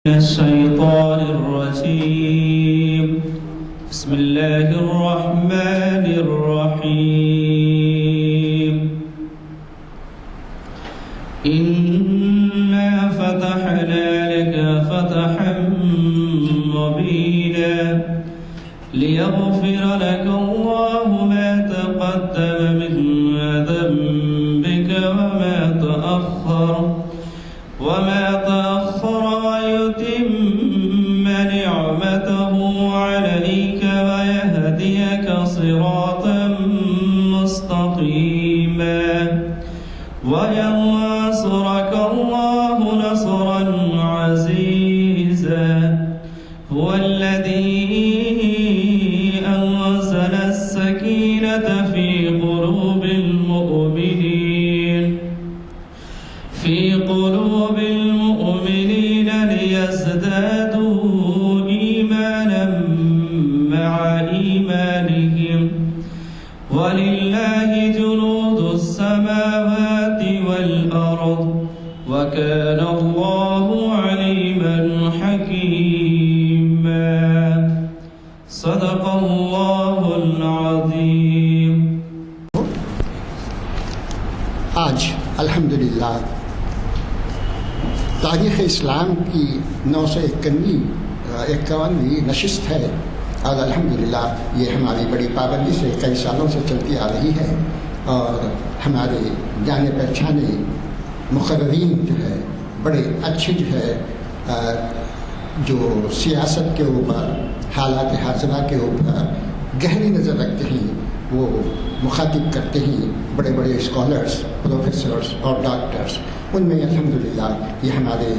الشيطان الرجيم بسم الله الرحمن الرحيم إنا فتحنا لك فتحا مبينا ليغفر لك الله ما تقدم من ذنبك وما تأخر ويتم نعمته عليك ويهديك صراطا مستقيما وينصرك الله نصرا عزيزا هو الذي أنزل السكينة في قلوب المؤمنين ليزدادوا إيمانا مع إيمانهم ولله جنود السماوات والأرض وكان الله عليما حكيما صدق الله العظيم. آج الحمدللہ تاریخ اسلام کی 951ویں نشست ہے اور الحمدللہ یہ ہماری بڑی پابندی سے کئی سالوں سے چلتی آ رہی ہے اور ہمارے جانے پہچانے مقررین جو ہے بڑے اچھے جو سیاست کے اوپر حالات حاضرہ کے اوپر گہری نظر رکھتے ہیں وہ مخاطب کرتے ہیں بڑے بڑے اسکالرس پروفیسرس اور ڈاکٹرس. ان میں الحمدللہ یہ ہمارے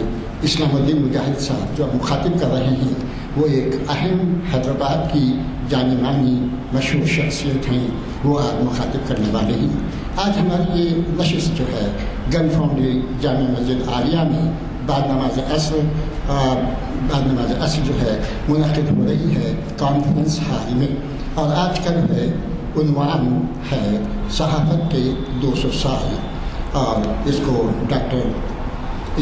اسلام الدین مجاہد صاحب جو مخاطب کر رہے ہیں وہ ایک اہم حیدرآباد کی جانی مانی مشہور شخصیت ہیں، وہ آج مخاطب کرنے والے ہیں. آج ہماری یہ نشست جو ہے گن فاؤنڈری جامع مسجد عالیہ میں بعد نماز عصر جو ہے منعقد ہو رہی ہے کانفرنس ہال میں. اور آج کا جو ہے عنوان ہے صحافت کے 200 سال اور اس کو ڈاکٹر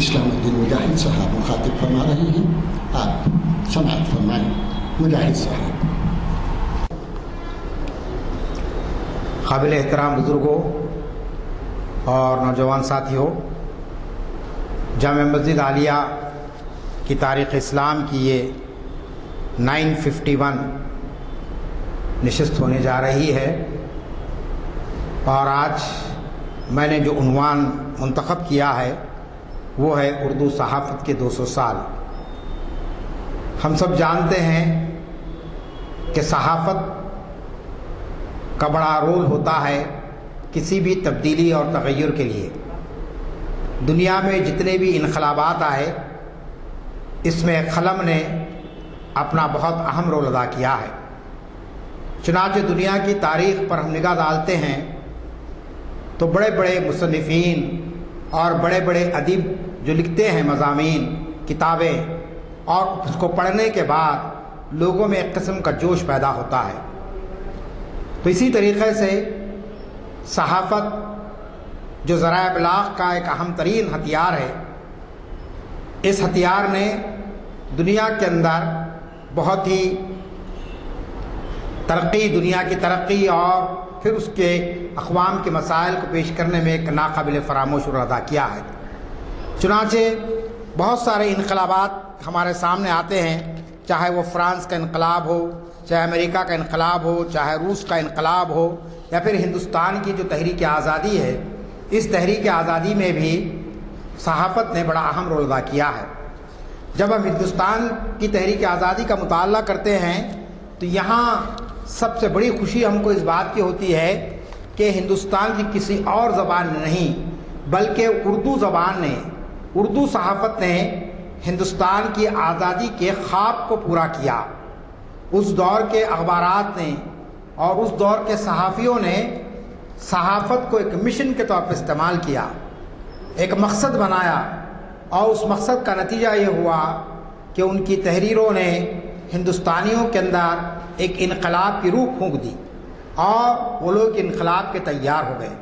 اسلام الدین مجاہد صاحب مخاطب فرما رہے ہیں. آپ سماعت فرمائیں. مجاہد صاحب. قابل احترام بزرگوں اور نوجوان ساتھیوں، جامع مسجد عالیہ کی تاریخ اسلام کی یہ 951 نشست ہونے جا رہی ہے اور آج میں نے جو عنوان منتخب کیا ہے وہ ہے اردو صحافت کے 200 سال. ہم سب جانتے ہیں کہ صحافت کا بڑا رول ہوتا ہے کسی بھی تبدیلی اور تغیر کے لیے. دنیا میں جتنے بھی انقلابات آئے اس میں قلم نے اپنا بہت اہم رول ادا کیا ہے. چنانچہ دنیا کی تاریخ پر ہم نگاہ ڈالتے ہیں تو بڑے بڑے مصنفین اور بڑے بڑے ادیب جو لکھتے ہیں مضامین کتابیں اور اس کو پڑھنے کے بعد لوگوں میں ایک قسم کا جوش پیدا ہوتا ہے. تو اسی طریقے سے صحافت جو ذرائع ابلاغ کا ایک اہم ترین ہتھیار ہے، اس ہتھیار نے دنیا کے اندر بہت ہی دنیا کی ترقی اور پھر اس کے اقوام کے مسائل کو پیش کرنے میں ایک ناقابل فراموش رول ادا کیا ہے. چنانچہ بہت سارے انقلابات ہمارے سامنے آتے ہیں، چاہے وہ فرانس کا انقلاب ہو، چاہے امریکہ کا انقلاب ہو، چاہے روس کا انقلاب ہو، یا پھر ہندوستان کی جو تحریک آزادی ہے، اس تحریک آزادی میں بھی صحافت نے بڑا اہم رول ادا کیا ہے. جب ہم ہندوستان کی تحریک آزادی کا مطالعہ کرتے ہیں تو یہاں سب سے بڑی خوشی ہم کو اس بات کی ہوتی ہے کہ ہندوستان کی کسی اور زبان نے نہیں بلکہ اردو زبان نے، اردو صحافت نے ہندوستان کی آزادی کے خواب کو پورا کیا. اس دور کے اخبارات نے اور اس دور کے صحافیوں نے صحافت کو ایک مشن کے طور پر استعمال کیا، ایک مقصد بنایا اور اس مقصد کا نتیجہ یہ ہوا کہ ان کی تحریروں نے ہندوستانیوں کے اندر ایک انقلاب کی روح پھونک دی اور وہ لوگ انقلاب کے تیار ہو گئے.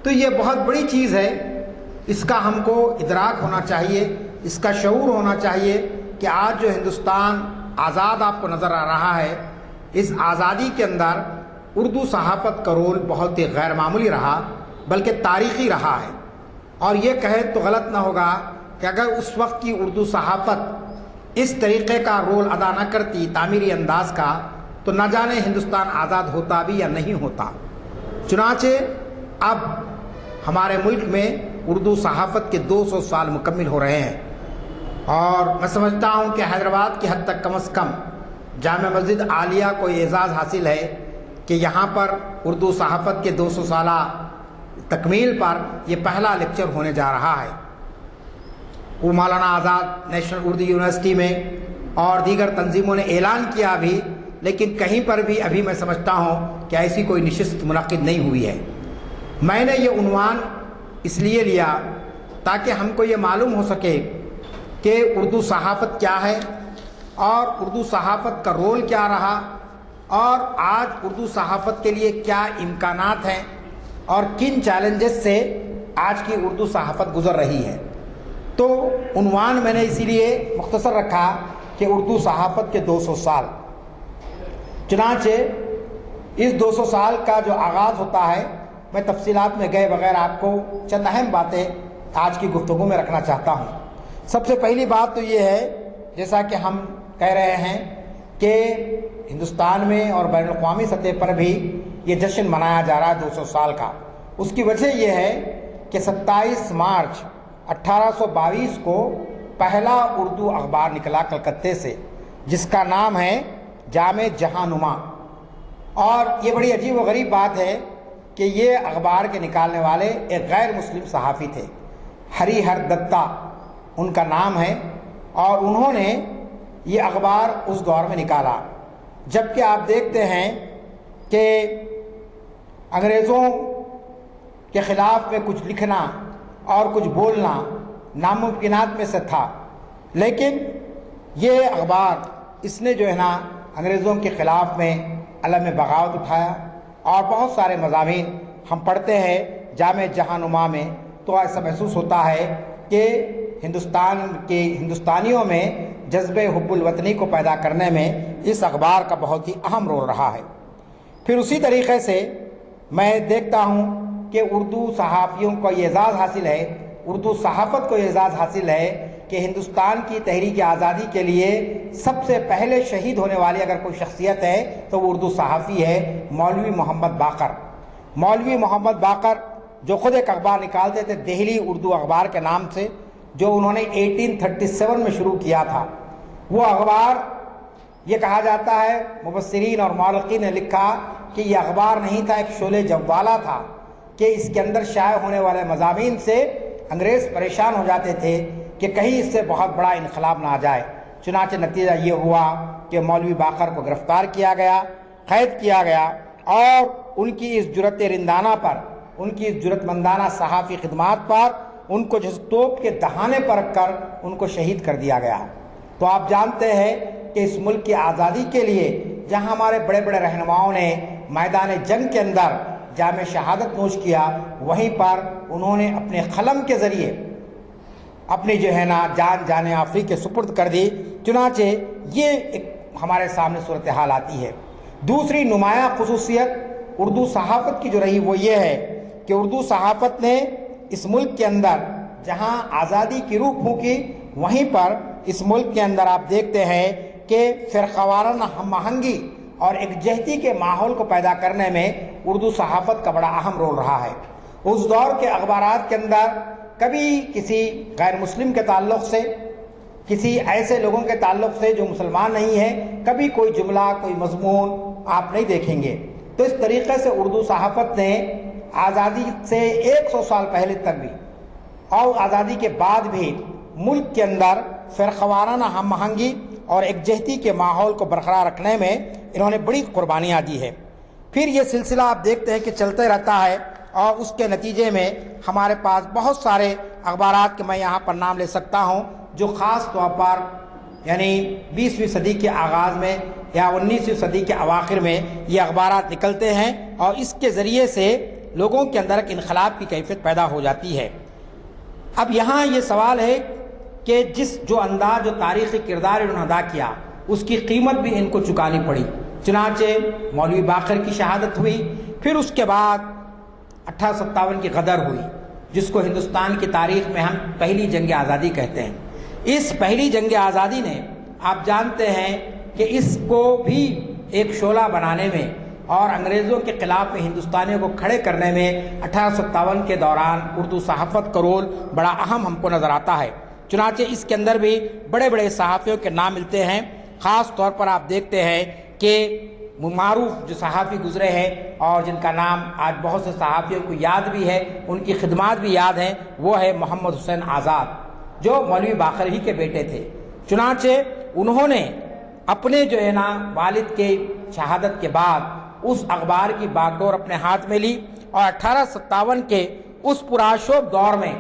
تو یہ بہت بڑی چیز ہے، اس کا ہم کو ادراک ہونا چاہیے، اس کا شعور ہونا چاہیے کہ آج جو ہندوستان آزاد آپ کو نظر آ رہا ہے، اس آزادی کے اندر اردو صحافت کا رول بہت ہی غیر معمولی رہا، بلکہ تاریخی رہا ہے۔ اور یہ کہے تو غلط نہ ہوگا کہ اگر اس وقت کی اردو صحافت اس طریقے کا رول ادا نہ کرتی، تعمیری انداز کا، تو نہ جانے ہندوستان آزاد ہوتا بھی یا نہیں ہوتا۔ چنانچہ اب ہمارے ملک میں اردو صحافت کے 200 سال مکمل ہو رہے ہیں، اور میں سمجھتا ہوں کہ حیدرآباد کی حد تک کم از کم جامع مسجد عالیہ کو یہ اعزاز حاصل ہے کہ یہاں پر اردو صحافت کے 200 سالہ تکمیل پر یہ پہلا لیکچر ہونے جا رہا ہے۔ وہ مولانا آزاد نیشنل اردو یونیورسٹی میں اور دیگر تنظیموں نے اعلان کیا بھی، لیکن کہیں پر بھی ابھی میں سمجھتا ہوں کہ ایسی کوئی نشست منعقد نہیں ہوئی ہے۔ میں نے یہ عنوان اس لیے لیا تاکہ ہم کو یہ معلوم ہو سکے کہ اردو صحافت کیا ہے، اور اردو صحافت کا رول کیا رہا، اور آج اردو صحافت کے لیے کیا امکانات ہیں، اور کن چیلنجز سے آج کی اردو صحافت گزر رہی ہے۔ تو عنوان میں نے اسی لیے مختصر رکھا کہ اردو صحافت کے 200 سال۔ چنانچہ اس 200 سال کا جو آغاز ہوتا ہے، میں تفصیلات میں گئے بغیر آپ کو چند اہم باتیں آج کی گفتگو میں رکھنا چاہتا ہوں۔ سب سے پہلی بات تو یہ ہے، جیسا کہ ہم کہہ رہے ہیں کہ ہندوستان میں اور بین الاقوامی سطح پر بھی یہ جشن منایا جا رہا ہے 200 سال کا۔ اس کی وجہ یہ ہے کہ 27 مارچ 1822 کو پہلا اردو اخبار نکلا کلکتے سے، جس کا نام ہے جامع جہاں نما۔ اور یہ بڑی عجیب و غریب بات ہے کہ یہ اخبار کے نکالنے والے ایک غیر مسلم صحافی تھے، ہری ہر دتا ان کا نام ہے، اور انہوں نے یہ اخبار اس دور میں نکالا جبکہ آپ دیکھتے ہیں کہ انگریزوں کے خلاف میں کچھ لکھنا اور کچھ بولنا ناممکنات میں سے تھا، لیکن یہ اخبار اس نے جو ہے نا انگریزوں کے خلاف میں علم بغاوت اٹھایا، اور بہت سارے مضامین ہم پڑھتے ہیں جامع جہاں نما میں تو ایسا محسوس ہوتا ہے کہ ہندوستان کے ہندوستانیوں میں جذبہ حب الوطنی کو پیدا کرنے میں اس اخبار کا بہت ہی اہم رول رہا ہے۔ پھر اسی طریقے سے میں دیکھتا ہوں کہ اردو صحافیوں کو یہ اعزاز حاصل ہے، اردو صحافت کو یہ اعزاز حاصل ہے کہ ہندوستان کی تحریک آزادی کے لیے سب سے پہلے شہید ہونے والی اگر کوئی شخصیت ہے تو وہ اردو صحافی ہے، مولوی محمد باقر۔ مولوی محمد باقر جو خود ایک اخبار نکالتے تھے دہلی اردو اخبار کے نام سے، جو انہوں نے 1837 میں شروع کیا تھا۔ وہ اخبار، یہ کہا جاتا ہے مبصرین اور مورخین نے لکھا کہ یہ اخبار نہیں تھا، ایک شعلہ جوالا تھا کہ اس کے اندر شائع ہونے والے مضامین سے انگریز پریشان ہو جاتے تھے کہ کہیں اس سے بہت بڑا انقلاب نہ آ جائے۔ چنانچہ نتیجہ یہ ہوا کہ مولوی باقر کو گرفتار کیا گیا، قید کیا گیا، اور ان کی اس جرأت رندانہ پر، ان کی اس جرأت مندانہ صحافی خدمات پر، ان کو جس توپ کے دہانے پر رکھ کر ان کو شہید کر دیا گیا۔ تو آپ جانتے ہیں کہ اس ملک کی آزادی کے لیے جہاں ہمارے بڑے بڑے رہنماؤں نے میدان جنگ کے اندر جام شہادت نوش کیا، وہیں پر انہوں نے اپنے قلم کے ذریعے اپنی جو ہے نا جان آفری کے سپرد کر دی۔ چنانچہ یہ ایک ہمارے سامنے صورتحال آتی ہے۔ دوسری نمایاں خصوصیت اردو صحافت کی جو رہی وہ یہ ہے کہ اردو صحافت نے اس ملک کے اندر جہاں آزادی کی روح پھونکی، وہیں پر اس ملک کے اندر آپ دیکھتے ہیں کہ فرقہ وارانہ ہم آہنگی اور یکجہتی کے ماحول کو پیدا کرنے میں اردو صحافت کا بڑا اہم رول رہا ہے۔ اس دور کے اخبارات کے اندر کبھی کسی غیر مسلم کے تعلق سے، کسی ایسے لوگوں کے تعلق سے جو مسلمان نہیں ہیں، کبھی کوئی جملہ، کوئی مضمون آپ نہیں دیکھیں گے۔ تو اس طریقے سے اردو صحافت نے آزادی سے 100 سال پہلے تک بھی اور آزادی کے بعد بھی ملک کے اندر فرقہ وارانہ ہم آہنگی اور یکجہتی کے ماحول کو برقرار رکھنے میں انہوں نے بڑی قربانیاں دی ہے۔ پھر یہ سلسلہ آپ دیکھتے ہیں کہ چلتے رہتا ہے، اور اس کے نتیجے میں ہمارے پاس بہت سارے اخبارات کے میں یہاں پر نام لے سکتا ہوں جو خاص طور پر یعنی 20ویں صدی کے آغاز میں یا 19ویں صدی کے اواخر میں یہ اخبارات نکلتے ہیں، اور اس کے ذریعے سے لوگوں کے اندر ایک انقلاب کی کیفیت پیدا ہو جاتی ہے۔ اب یہاں یہ سوال ہے کہ جو انداز جو تاریخی کردار انہوں نے ادا کیا اس کی قیمت بھی ان کو چکانی پڑی۔ چنانچہ مولوی باقر کی شہادت ہوئی، پھر اس کے بعد 1857 کی غدر ہوئی، جس کو ہندوستان کی تاریخ میں ہم پہلی جنگ آزادی کہتے ہیں۔ اس پہلی جنگ آزادی نے آپ جانتے ہیں کہ اس کو بھی ایک شعلہ بنانے میں اور انگریزوں کے خلاف میں ہندوستانیوں کو کھڑے کرنے میں 1857 کے دوران اردو صحافت کا رول بڑا اہم ہم کو نظر آتا ہے۔ چنانچہ اس کے اندر بھی بڑے بڑے صحافیوں کے نام ملتے ہیں۔ خاص طور پر آپ دیکھتے ہیں کہ معروف جو صحافی گزرے ہیں اور جن کا نام آج بہت سے صحافیوں کو یاد بھی ہے، ان کی خدمات بھی یاد ہیں، وہ ہے محمد حسین آزاد، جو مولوی باقر ہی کے بیٹے تھے۔ چنانچہ انہوں نے اپنے جو ہے نا والد کے شہادت کے بعد اس اخبار کی باغ ڈور اپنے ہاتھ میں لی، اور 1857 کے اس پرآشوب دور میں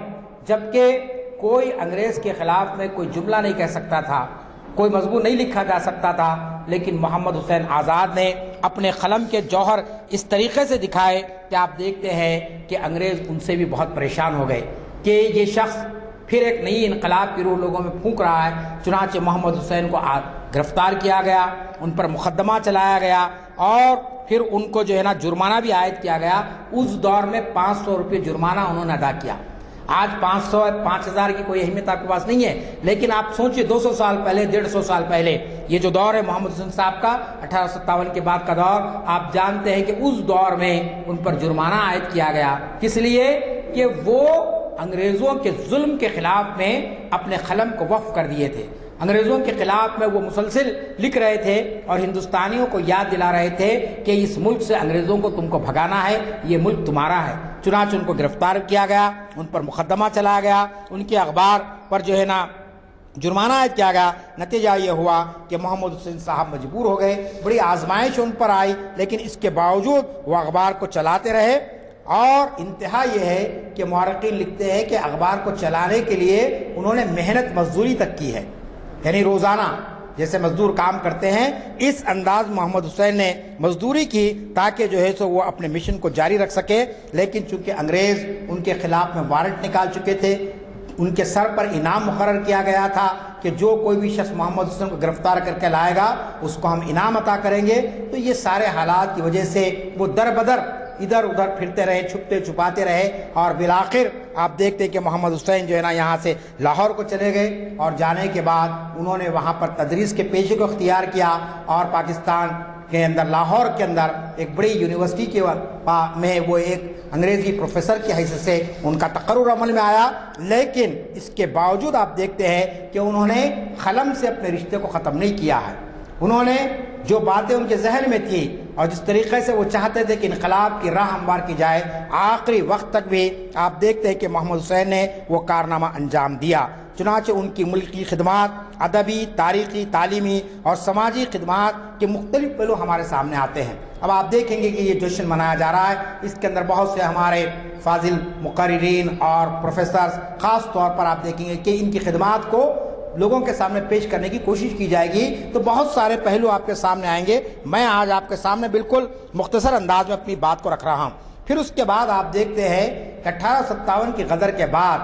جبکہ کوئی انگریز کے خلاف میں کوئی جملہ نہیں کہہ سکتا تھا، کوئی مضمون نہیں لکھا جا سکتا تھا، لیکن محمد حسین آزاد نے اپنے قلم کے جوہر اس طریقے سے دکھائے کہ آپ دیکھتے ہیں کہ انگریز ان سے بھی بہت پریشان ہو گئے کہ یہ شخص پھر ایک نئی انقلاب کی روح لوگوں میں پھونک رہا ہے۔ چنانچہ محمد حسین کو گرفتار کیا گیا، ان پر مقدمہ چلایا گیا، اور پھر ان کو جو ہے نا جرمانہ بھی عائد کیا گیا۔ اس دور میں 500 روپے جرمانہ انہوں نے ادا کیا۔ آج 500 5000 کی کوئی اہمیت آپ کے پاس نہیں ہے، لیکن آپ سوچئے 200 سال پہلے 150 سال پہلے یہ جو دور ہے محمد حسین صاحب کا 1857 کے بعد کا دور، آپ جانتے ہیں کہ اس دور میں ان پر جرمانہ عائد کیا گیا، کس لیے کہ وہ انگریزوں کے ظلم کے خلاف میں اپنے قلم کو وقف کر دیے تھے۔ انگریزوں کے خلاف میں وہ مسلسل لکھ رہے تھے اور ہندوستانیوں کو یاد دلا رہے تھے کہ اس ملک سے انگریزوں کو تم کو بھگانا ہے، یہ ملک تمہارا ہے۔ چنانچہ ان کو گرفتار کیا گیا، ان پر مقدمہ چلایا گیا، ان کے اخبار پر جو ہے نا جرمانہ عائد کیا گیا۔ نتیجہ یہ ہوا کہ محمد حسین صاحب مجبور ہو گئے، بڑی آزمائش ان پر آئی، لیکن اس کے باوجود وہ اخبار کو چلاتے رہے۔ اور انتہا یہ ہے کہ مورخین لکھتے ہیں کہ اخبار کو چلانے کے لیے انہوں نے محنت مزدوری تک کی ہے، یعنی روزانہ جیسے مزدور کام کرتے ہیں اس انداز محمد حسین نے مزدوری کی تاکہ جو ہے سو وہ اپنے مشن کو جاری رکھ سکے۔ لیکن چونکہ انگریز ان کے خلاف میں وارنٹ نکال چکے تھے، ان کے سر پر انعام مقرر کیا گیا تھا کہ جو کوئی بھی شخص محمد حسین کو گرفتار کر کے لائے گا اس کو ہم انعام عطا کریں گے، تو یہ سارے حالات کی وجہ سے وہ در بدر ادھر ادھر پھرتے رہے، چھپتے چھپاتے رہے، اور بالآخر آپ دیکھتے ہیں کہ محمد حسین جو ہے نا یہاں سے لاہور کو چلے گئے، اور جانے کے بعد انہوں نے وہاں پر تدریس کے پیشے کو اختیار کیا، اور پاکستان کے اندر لاہور کے اندر ایک بڑی یونیورسٹی کے میں وہ ایک انگریزی پروفیسر کی حیثیت سے ان کا تقرر عمل میں آیا۔ لیکن اس کے باوجود آپ دیکھتے ہیں کہ انہوں نے قلم سے اپنے رشتے کو ختم نہیں کیا ہے۔ انہوں نے جو باتیں ان کے ذہن میں تھی اور جس طریقے سے وہ چاہتے تھے کہ انقلاب کی راہ ہموار کی جائے، آخری وقت تک بھی آپ دیکھتے ہیں کہ محمد حسین نے وہ کارنامہ انجام دیا۔ چنانچہ ان کی ملکی خدمات، ادبی، تاریخی، تعلیمی اور سماجی خدمات کے مختلف پہلو ہمارے سامنے آتے ہیں۔ اب آپ دیکھیں گے کہ یہ جشن منایا جا رہا ہے، اس کے اندر بہت سے ہمارے فاضل مقررین اور پروفیسرز، خاص طور پر آپ دیکھیں گے کہ ان کی خدمات کو لوگوں کے سامنے پیش کرنے کی کوشش کی جائے گی، تو بہت سارے پہلو آپ کے سامنے آئیں گے۔ میں آج آپ کے سامنے بالکل مختصر انداز میں اپنی بات کو رکھ رہا ہوں۔ پھر اس کے بعد آپ دیکھتے ہیں کہ 1857 کی غدر کے بعد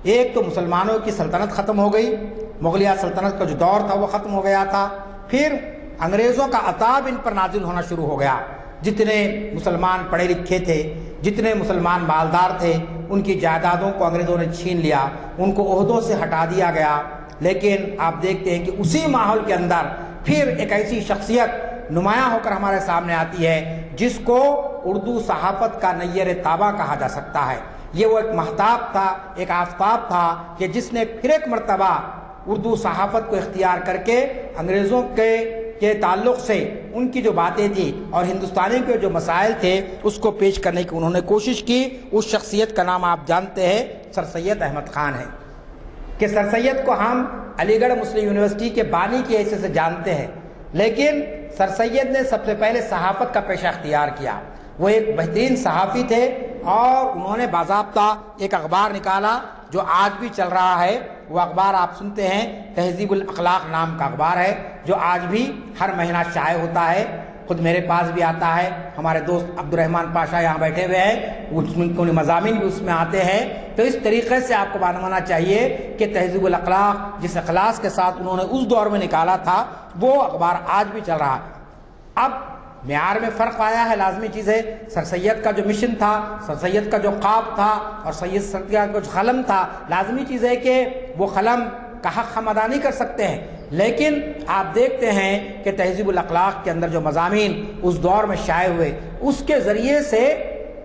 ایک تو مسلمانوں کی سلطنت ختم ہو گئی، مغلیہ سلطنت کا جو دور تھا وہ ختم ہو گیا تھا، پھر انگریزوں کا عتاب ان پر نازل ہونا شروع ہو گیا۔ جتنے مسلمان پڑھے لکھے تھے، جتنے مسلمان مالدار تھے، ان کی جائیدادوں کو انگریزوں نے چھین لیا، ان کو عہدوں سے ہٹا دیا گیا۔ لیکن آپ دیکھتے ہیں کہ اسی ماحول کے اندر پھر ایک ایسی شخصیت نمایاں ہو کر ہمارے سامنے آتی ہے جس کو اردو صحافت کا نیر تابہ کہا جا سکتا ہے۔ یہ وہ ایک مہتاب تھا، ایک آفتاب تھا کہ جس نے پھر ایک مرتبہ اردو صحافت کو اختیار کر کے انگریزوں کے تعلق سے ان کی جو باتیں تھیں اور ہندوستانی کے جو مسائل تھے اس کو پیش کرنے کی انہوں نے کوشش کی۔ اس شخصیت کا نام آپ جانتے ہیں، سر سید احمد خان ہے، کہ سر سید کو ہم علی گڑھ مسلم یونیورسٹی کے بانی کی حیثیت سے جانتے ہیں، لیکن سر سید نے سب سے پہلے صحافت کا پیشہ اختیار کیا۔ وہ ایک بہترین صحافی تھے اور انہوں نے باضابطہ ایک اخبار نکالا جو آج بھی چل رہا ہے۔ وہ اخبار آپ سنتے ہیں، تہذیب الاخلاق نام کا اخبار ہے، جو آج بھی ہر مہینہ شائع ہوتا ہے۔ خود میرے پاس بھی آتا ہے، ہمارے دوست عبد الرحمن پاشا یہاں بیٹھے ہوئے ہیں، ان مضامین بھی اس میں آتے ہیں۔ تو اس طریقے سے آپ کو معلوم ہونا چاہیے کہ تہذیب الاخلاق جس اخلاص کے ساتھ انہوں نے اس دور میں نکالا تھا وہ اخبار آج بھی چل رہا ہے۔ اب معیار میں فرق آیا ہے، لازمی چیز ہے۔ سر سید کا جو مشن تھا، سر سید کا جو خواب تھا اور سید سید کا جو قلم تھا، لازمی چیز ہے کہ وہ قلم کا حق ہم ادا نہیں کر سکتے ہیں، لیکن آپ دیکھتے ہیں کہ تہذیب الاخلاق کے اندر جو مضامین اس دور میں شائع ہوئے، اس کے ذریعے سے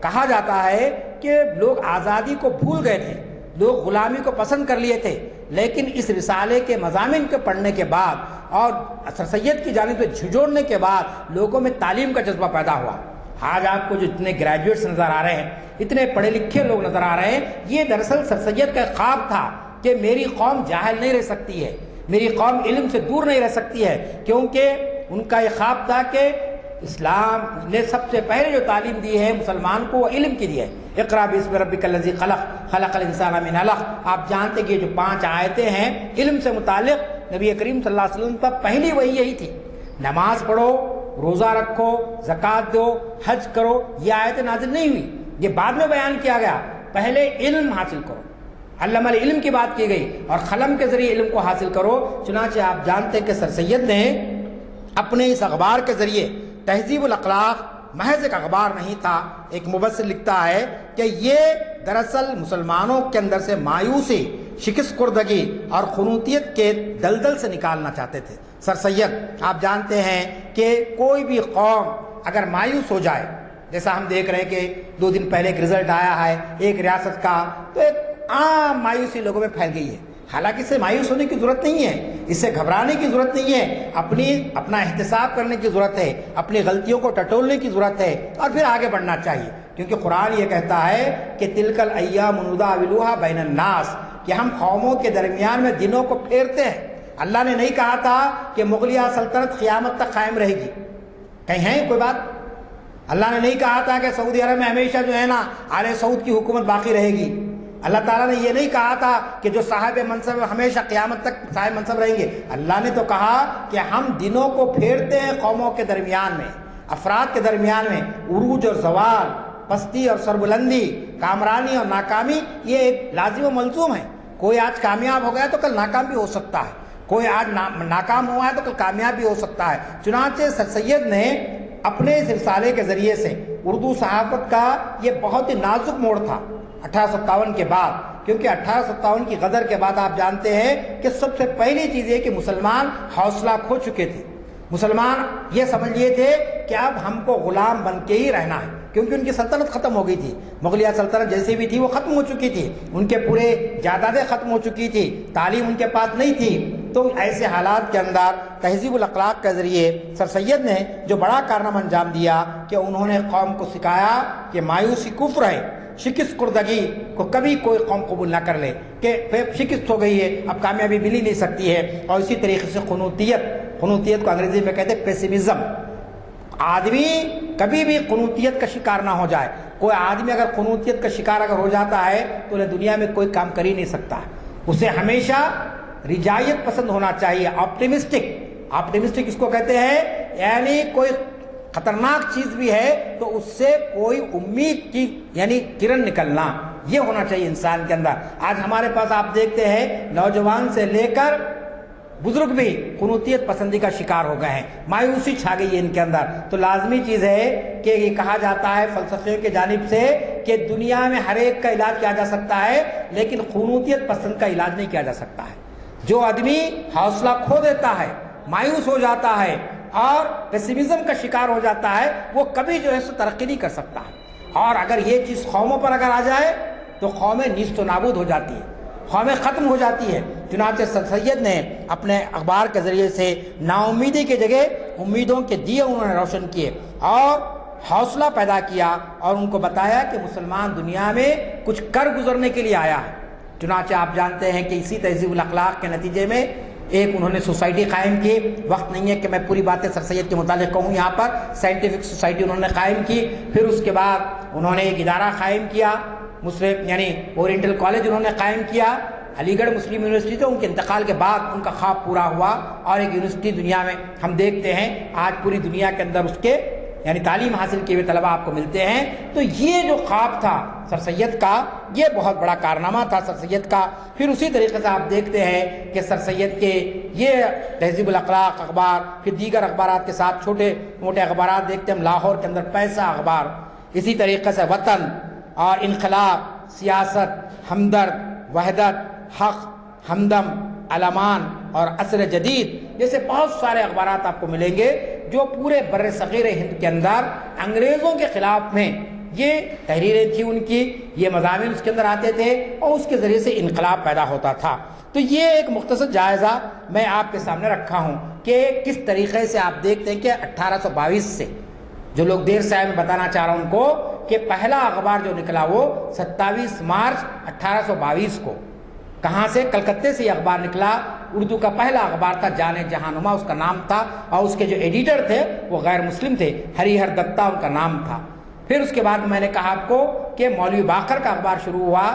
کہا جاتا ہے کہ لوگ آزادی کو بھول گئے تھے، لوگ غلامی کو پسند کر لیے تھے، لیکن اس رسالے کے مضامین کے پڑھنے کے بعد اور سر سید کی جانب سے جھنجھوڑنے کے بعد لوگوں میں تعلیم کا جذبہ پیدا ہوا۔ آج آپ کو جو اتنے گریجویٹس نظر آ رہے ہیں، اتنے پڑھے لکھے لوگ نظر آ رہے ہیں، یہ دراصل سر سید کا خواب تھا کہ میری قوم جاہل نہیں رہ سکتی ہے، میری قوم علم سے دور نہیں رہ سکتی ہے، کیونکہ ان کا یہ خواب تھا کہ اسلام نے سب سے پہلے جو تعلیم دی ہے مسلمان کو وہ علم کی دی ہے۔ اقرا باسم ربک الذی خلق، خلق الانسان من علق۔ آپ جانتے ہیں کہ یہ جو 5 آیتیں ہیں علم سے متعلق، نبی کریم صلی اللہ علیہ وسلم پر پہلی وحی یہی تھی، نماز پڑھو، روزہ رکھو، زکوٰۃ دو، حج کرو۔ یہ آیتیں نازل نہیں ہوئی، یہ بعد میں بیان کیا گیا، پہلے علم حاصل کرو، علم العلم کی بات کی گئی، اور قلم کے ذریعے علم کو حاصل کرو۔ چنانچہ آپ جانتے ہیں کہ سر سید نے اپنے اس اخبار کے ذریعے، تہذیب الاخلاق محض ایک اخبار نہیں تھا، ایک مبصر لکھتا ہے کہ یہ دراصل مسلمانوں کے اندر سے مایوسی، شکست خوردگی اور خنوطیت کے دلدل سے نکالنا چاہتے تھے سر سید۔ آپ جانتے ہیں کہ کوئی بھی قوم اگر مایوس ہو جائے، جیسا ہم دیکھ رہے ہیں کہ 2 دن پہلے ایک رزلٹ آیا ہے ایک ریاست کا، تو ایک عام مایوسی لوگوں میں پھیل گئی ہے۔ حالانکہ اس سے مایوس ہونے کی ضرورت نہیں ہے، اس سے گھبرانے کی ضرورت نہیں ہے، اپنا احتساب کرنے کی ضرورت ہے، اپنی غلطیوں کو ٹٹولنے کی ضرورت ہے اور پھر آگے بڑھنا چاہیے، کیونکہ قرآن یہ کہتا ہے کہ تلک الایام نداولها بین الناس، کہ ہم قوموں کے درمیان میں دنوں کو پھیرتے ہیں۔ اللہ نے نہیں کہا تھا کہ مغلیہ سلطنت قیامت تک قائم رہے گی، کہیں ہے کوئی بات؟ اللہ نے نہیں کہا تھا کہ سعودی عرب میں ہمیشہ جو ہے نا آل سعود کی حکومت باقی رہے گی۔ اللہ تعالیٰ نے یہ نہیں کہا تھا کہ جو صاحب منصب ہمیشہ قیامت تک صاحب منصب رہیں گے۔ اللہ نے تو کہا کہ ہم دنوں کو پھیرتے ہیں قوموں کے درمیان میں، افراد کے درمیان میں، عروج اور زوال، پستی اور سربلندی، کامرانی اور ناکامی، یہ ایک لازم و ملزوم ہے۔ کوئی آج کامیاب ہو گیا تو کل ناکام بھی ہو سکتا ہے، کوئی آج ناکام ہوا ہے تو کل کامیاب بھی ہو سکتا ہے۔ چنانچہ سر سید نے اپنے اس رسالے کے ذریعے سے اردو صحافت کا یہ بہت ہی نازک موڑ تھا 1857 کے بعد، کیونکہ 1857 کی غدر کے بعد آپ جانتے ہیں کہ سب سے پہلی چیز یہ کہ مسلمان حوصلہ کھو چکے تھے، مسلمان یہ سمجھ لیے تھے کہ اب ہم کو غلام بن کے ہی رہنا ہے، کیونکہ ان کی سلطنت ختم ہو گئی تھی، مغلیہ سلطنت جیسی بھی تھی وہ ختم ہو چکی تھی، ان کے پورے جائیدادیں ختم ہو چکی تھی، تعلیم ان کے پاس نہیں تھی۔ تو ایسے حالات کے اندر تہذیب الاخلاق کے ذریعے سر سید نے جو بڑا کارنامہ انجام دیا کہ انہوں نے قوم کو سکھایا کہ مایوسی کفر ہے، شکست خوردگی کو کبھی کوئی قوم قبول نہ کر لے کہ شکست ہو گئی ہے، اب کامیابی مل ہی نہیں سکتی ہے۔ اور اسی طریقے سے قنوطیت کو انگریزی میں کہتے ہیں پیسمزم، آدمی کبھی بھی قنوطیت کا شکار نہ ہو جائے۔ کوئی آدمی اگر قنوطیت کا شکار اگر ہو جاتا ہے تو انہیں دنیا میں کوئی کام کر ہی نہیں سکتا، اسے ہمیشہ رجائیت پسند ہونا چاہیے، آپٹیمسٹک اس کو کہتے ہیں، یعنی کوئی خطرناک چیز بھی ہے تو اس سے کوئی امید کی یعنی کرن نکلنا، یہ ہونا چاہیے انسان کے اندر۔ آج ہمارے پاس آپ دیکھتے ہیں نوجوان سے لے کر بزرگ بھی قنوطیت پسندی کا شکار ہو گئے ہیں، مایوسی چھا گئی ہے ان کے اندر۔ تو لازمی چیز ہے کہ یہ کہا جاتا ہے فلسفے کی جانب سے کہ دنیا میں ہر ایک کا علاج کیا جا سکتا ہے لیکن قنوطیت پسند کا علاج نہیں کیا جا سکتا ہے۔ جو آدمی حوصلہ کھو دیتا ہے، مایوس ہو جاتا ہے اور پیسمزم کا شکار ہو جاتا ہے، وہ کبھی جو ہے سو ترقی نہیں کر سکتا ہے۔ اور اگر یہ چیز قوموں پر اگر آ جائے تو قومیں نیست و نابود ہو جاتی ہیں، قومیں ختم ہو جاتی ہے۔ چنانچہ سر سید نے اپنے اخبار کے ذریعے سے نا امیدی کی جگہ امیدوں کے دیے انہوں نے روشن کیے اور حوصلہ پیدا کیا اور ان کو بتایا کہ مسلمان دنیا میں کچھ کر گزرنے کے لیے آیا ہے۔ چنانچہ آپ جانتے ہیں کہ اسی تہذیب الاخلاق کے نتیجے میں ایک انہوں نے سوسائٹی قائم کی، وقت نہیں ہے کہ میں پوری باتیں سر سید کے متعلق کہوں یہاں پر، سائنٹیفک سوسائٹی انہوں نے قائم کی، پھر اس کے بعد انہوں نے ایک ادارہ قائم کیا مسلم یعنی اورینٹل کالج انہوں نے قائم کیا، علی گڑھ مسلم یونیورسٹی تھے، ان کے انتقال کے بعد ان کا خواب پورا ہوا اور ایک یونیورسٹی دنیا میں ہم دیکھتے ہیں آج پوری دنیا کے اندر اس کے یعنی تعلیم حاصل کیے ہوئے طلبہ آپ کو ملتے ہیں۔ تو یہ جو خواب تھا سر سید کا، یہ بہت بڑا کارنامہ تھا سر سید کا۔ پھر اسی طریقے سے آپ دیکھتے ہیں کہ سر سید کے یہ تہذیب الاخلاق اخبار، پھر دیگر اخبارات کے ساتھ چھوٹے موٹے اخبارات دیکھتے ہیں ہم لاہور کے اندر پیسہ اخبار، اسی طریقے سے وطن اور انقلاب، سیاست، ہمدرد، وحدت، حق، ہمدم، الامان اور عصر جدید جیسے بہت سارے اخبارات آپ کو ملیں گے جو پورے بر صغیر ہند کے اندر انگریزوں کے خلاف میں یہ تحریریں تھیں ان کی، یہ مضامین اس کے اندر آتے تھے اور اس کے ذریعے سے انقلاب پیدا ہوتا تھا۔ تو یہ ایک مختصر جائزہ میں آپ کے سامنے رکھا ہوں کہ کس طریقے سے آپ دیکھتے ہیں کہ 1822 سے جو لوگ دیر سے آئے میں بتانا چاہ رہا ہوں ان کو کہ پہلا اخبار جو نکلا وہ 27 مارچ 1822 کو کہاں سے؟ کلکتے سے یہ اخبار نکلا۔ اردو کا پہلا اخبار تھا جان جہانما اس کا نام تھا، اور اس کے جو ایڈیٹر تھے وہ غیر مسلم تھے، ہری ہر دتہ ان کا نام تھا۔ پھر اس کے بعد میں نے کہا آپ کو کہ مولوی باقر کا اخبار شروع ہوا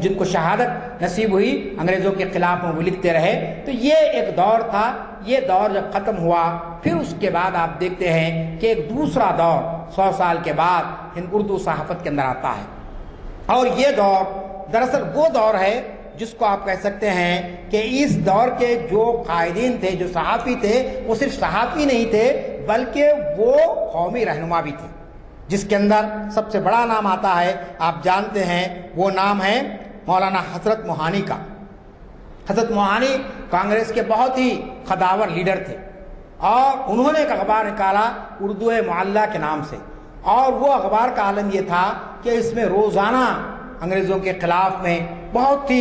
جن کو شہادت نصیب ہوئی انگریزوں کے خلاف میں وہ لکھتے رہے۔ تو یہ ایک دور تھا، یہ دور جب ختم ہوا پھر اس کے بعد آپ دیکھتے ہیں کہ ایک دوسرا دور 100 سال کے بعد اردو صحافت کے اندر آتا ہے، اور یہ دور دراصل وہ دور ہے جس کو آپ کہہ سکتے ہیں کہ اس دور کے جو قائدین تھے، جو صحافی تھے، وہ صرف صحافی نہیں تھے بلکہ وہ قومی رہنما بھی تھے، جس کے اندر سب سے بڑا نام آتا ہے آپ جانتے ہیں، وہ نام ہے مولانا حضرت موہانی کا۔ حضرت موہانی کانگریس کے بہت ہی قداور لیڈر تھے، اور انہوں نے ایک اخبار نکالا اردو معلّہ کے نام سے، اور وہ اخبار کا عالم یہ تھا کہ اس میں روزانہ انگریزوں کے خلاف میں بہت ہی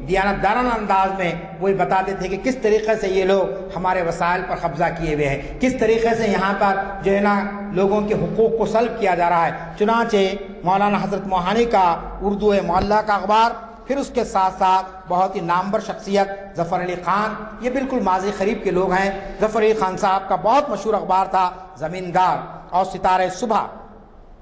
دیانتدارانہ انداز میں وہ بتاتے تھے کہ کس طریقے سے یہ لوگ ہمارے وسائل پر قبضہ کیے ہوئے ہیں، کس طریقے سے یہاں پر جو ہے نا لوگوں کے حقوق کو سلب کیا جا رہا ہے۔ چنانچہ مولانا حضرت موہانی کا اردو معلّہ کا اخبار، پھر اس کے ساتھ ساتھ بہت ہی نامور شخصیت ظفر علی خان، یہ بالکل ماضی قریب کے لوگ ہیں۔ ظفر علی خان صاحب کا بہت مشہور اخبار تھا زمیندار اور ستارہ صبح۔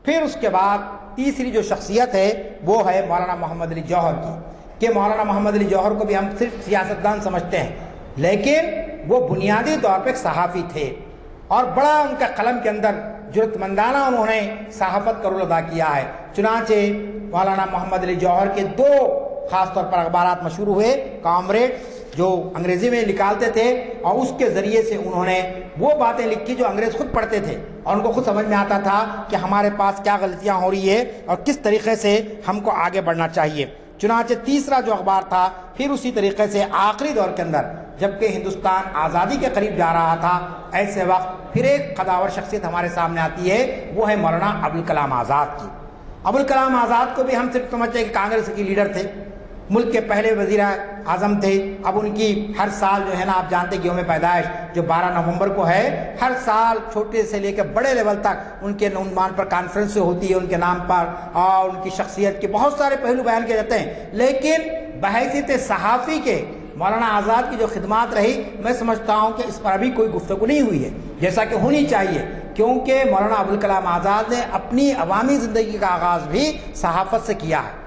پھر اس کے بعد تیسری جو شخصیت ہے وہ ہے مولانا محمد علی جوہر کی، کہ مولانا محمد علی جوہر کو بھی ہم صرف سیاستدان سمجھتے ہیں، لیکن وہ بنیادی طور پہ ایک صحافی تھے، اور بڑا ان کا قلم کے اندر جرأت مندانہ انہوں نے صحافت کا رول ادا کیا ہے۔ چنانچہ مولانا محمد علی جوہر کے دو خاص طور پر اخبارات مشہور ہوئے، کامریڈ جو انگریزی میں نکالتے تھے، اور اس کے ذریعے سے انہوں نے وہ باتیں لکھی جو انگریز خود پڑھتے تھے اور ان کو خود سمجھ میں آتا تھا کہ ہمارے پاس کیا غلطیاں ہو رہی ہے اور کس طریقے سے ہم کو آگے بڑھنا چاہیے۔ چنانچہ تیسرا جو اخبار تھا پھر اسی طریقے سے آخری دور کے اندر جبکہ ہندوستان آزادی کے قریب جا رہا تھا، ایسے وقت پھر ایک قداور شخصیت ہمارے سامنے آتی ہے، وہ ہے مولانا ابوالکلام آزاد کی۔ ابوالکلام آزاد کو بھی ہم صرف سمجھتے ہیں کہ کانگریس کے لیڈر تھے، ملک کے پہلے وزیر اعظم تھے۔ اب ان کی ہر سال جو ہے نا آپ جانتے ہیں یوم پیدائش جو 12 نومبر کو ہے، ہر سال چھوٹے سے لے کے بڑے لیول تک ان کے عنوان پر کانفرنس ہوتی ہے ان کے نام پر، اور ان کی شخصیت کے بہت سارے پہلو بیان کیے جاتے ہیں۔ لیکن بحیثیت صحافی کے مولانا آزاد کی جو خدمات رہی، میں سمجھتا ہوں کہ اس پر ابھی کوئی گفتگو نہیں ہوئی ہے جیسا کہ ہونی چاہیے، کیونکہ مولانا ابوالکلام آزاد نے اپنی عوامی زندگی کا آغاز بھی صحافت سے کیا ہے۔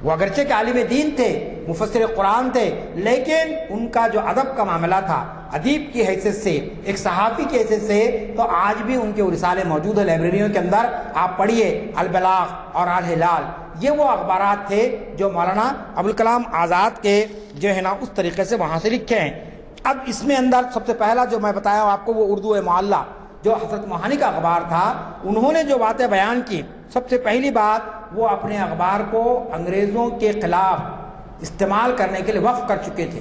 وہ اگرچہ کہ عالم دین تھے، مفسر قرآن تھے، لیکن ان کا جو ادب کا معاملہ تھا، ادیب کی حیثیت سے، ایک صحافی کی حیثیت سے، تو آج بھی ان کے رسالے موجود ہیں لائبریریوں کے اندر، آپ پڑھیے البلاغ اور الہلال، یہ وہ اخبارات تھے جو مولانا ابوالکلام آزاد کے جو ہے نا اس طریقے سے وہاں سے لکھے ہیں۔ اب اس میں اندر سب سے پہلا جو میں بتایا ہوں آپ کو وہ اردو معلّہ جو حضرت موہانی کا اخبار تھا، انہوں نے جو باتیں بیان کی، سب سے پہلی بات وہ اپنے اخبار کو انگریزوں کے خلاف استعمال کرنے کے لیے وقف کر چکے تھے،